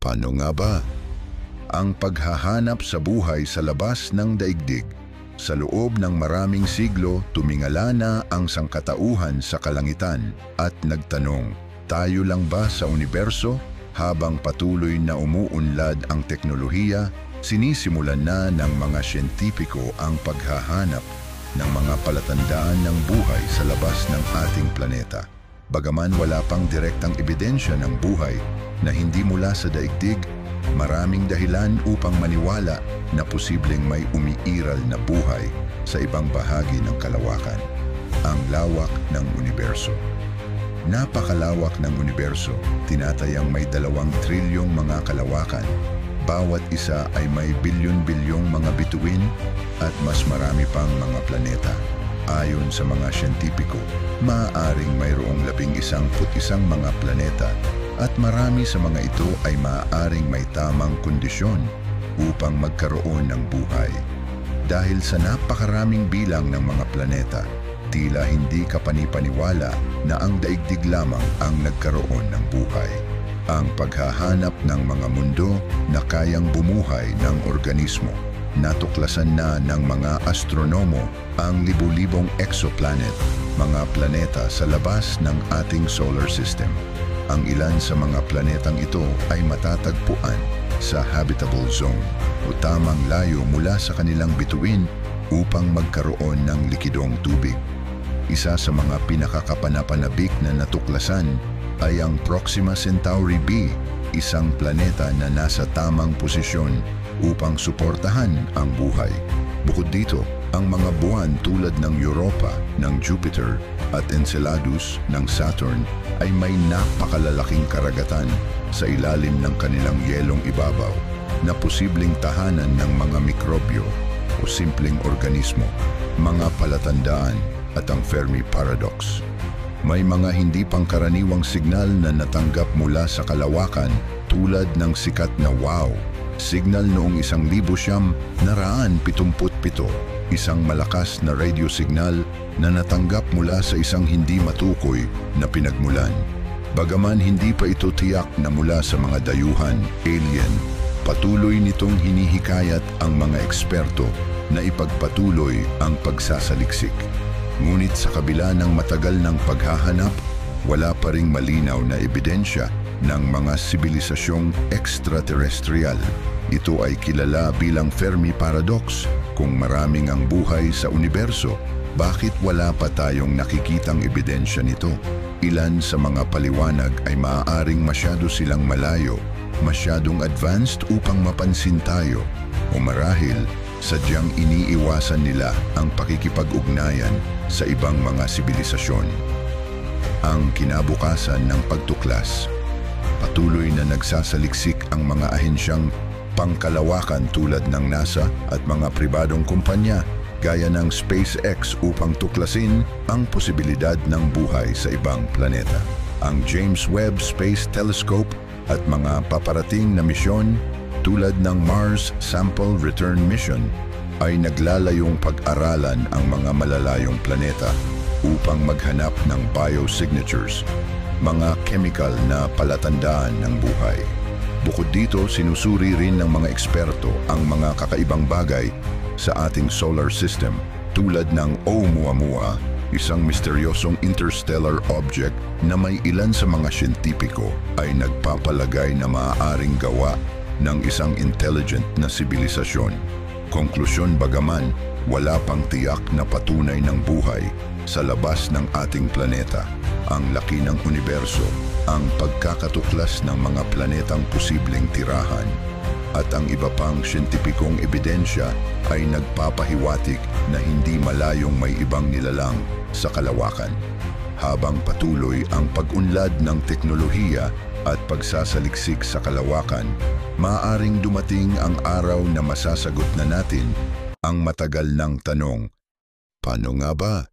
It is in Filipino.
Paano nga ba? Ang paghahanap sa buhay sa labas ng daigdig. Sa loob ng maraming siglo, tumingala na ang sangkatauhan sa kalangitan at nagtanong, tayo lang ba sa universo? Habang patuloy na umuunlad ang teknolohiya, sinisimulan na ng mga siyentipiko ang paghahanap ng mga palatandaan ng buhay sa labas ng ating planeta. Bagaman wala pang direktang ebidensya ng buhay na hindi mula sa daigdig, maraming dahilan upang maniwala na posibleng may umiiral na buhay sa ibang bahagi ng kalawakan. Ang lawak ng universo. Napakalawak ng universo, tinatayang may 2 trilyong mga kalawakan. Bawat isa ay may bilyon-bilyong mga bituin at mas marami pang mga planeta. Ayon sa mga siyentipiko, maaaring mayroong 11 mga planeta at marami sa mga ito ay maaaring may tamang kondisyon upang magkaroon ng buhay. Dahil sa napakaraming bilang ng mga planeta, tila hindi kapanipaniwala na ang daigdig lamang ang nagkaroon ng buhay. Ang paghahanap ng mga mundo na kayang bumuhay ng organismo. Natuklasan na ng mga astronomo ang libu-libong exoplanet, mga planeta sa labas ng ating solar system. Ang ilan sa mga planetang ito ay matatagpuan sa habitable zone o tamang layo mula sa kanilang bituin upang magkaroon ng likidong tubig. Isa sa mga pinakakapanapanabik na natuklasan ay ang Proxima Centauri b, isang planeta na nasa tamang posisyon upang suportahan ang buhay. Bukod dito, ang mga buwan tulad ng Europa, ng Jupiter at Enceladus ng Saturn ay may napakalalaking karagatan sa ilalim ng kanilang yelong ibabaw na posibleng tahanan ng mga mikrobyo o simpleng organismo, mga palatandaan at ang Fermi Paradox. May mga hindi pangkaraniwang signal na natanggap mula sa kalawakan tulad ng sikat na WOW signal noong 1977, isang malakas na radio signal na natanggap mula sa isang hindi matukoy na pinagmulan. Bagaman hindi pa ito tiyak na mula sa mga dayuhan, alien, patuloy nitong hinihikayat ang mga eksperto na ipagpatuloy ang pagsasaliksik. Ngunit sa kabila ng matagal ng paghahanap, wala pa ring malinaw na ebidensya ng mga sibilisasyong extraterrestrial. Ito ay kilala bilang Fermi Paradox. Kung maraming ang buhay sa universo, bakit wala pa tayong nakikitang ebidensya nito? Ilan sa mga paliwanag ay maaaring masyado silang malayo, masyadong advanced upang mapansin tayo, o marahil sadyang iniiwasan nila ang pakikipag-ugnayan sa ibang mga sibilisasyon. Ang kinabukasan ng pagtuklas. Patuloy na nagsasaliksik ang mga ahensyang pangkalawakan tulad ng NASA at mga pribadong kumpanya gaya ng SpaceX upang tuklasin ang posibilidad ng buhay sa ibang planeta. Ang James Webb Space Telescope at mga paparating na misyon tulad ng Mars Sample Return Mission ay naglalayong pag-aralan ang mga malalayong planeta upang maghanap ng biosignatures, mga chemical na palatandaan ng buhay. Bukod dito, sinusuri rin ng mga eksperto ang mga kakaibang bagay sa ating solar system tulad ng Oumuamua, isang misteryosong interstellar object na may ilan sa mga siyentipiko ay nagpapalagay na maaaring gawa ng isang intelligent na sibilisasyon. Konklusyon, bagaman wala pang tiyak na patunay ng buhay sa labas ng ating planeta, ang laki ng universo, ang pagkakatuklas ng mga planetang posibleng tirahan, at ang iba pang siyentipikong ebidensya ay nagpapahiwatig na hindi malayong may ibang nilalang sa kalawakan. Habang patuloy ang pag-unlad ng teknolohiya at pagsasaliksik sa kalawakan, maaaring dumating ang araw na masasagot na natin ang matagal ng tanong, paano nga ba?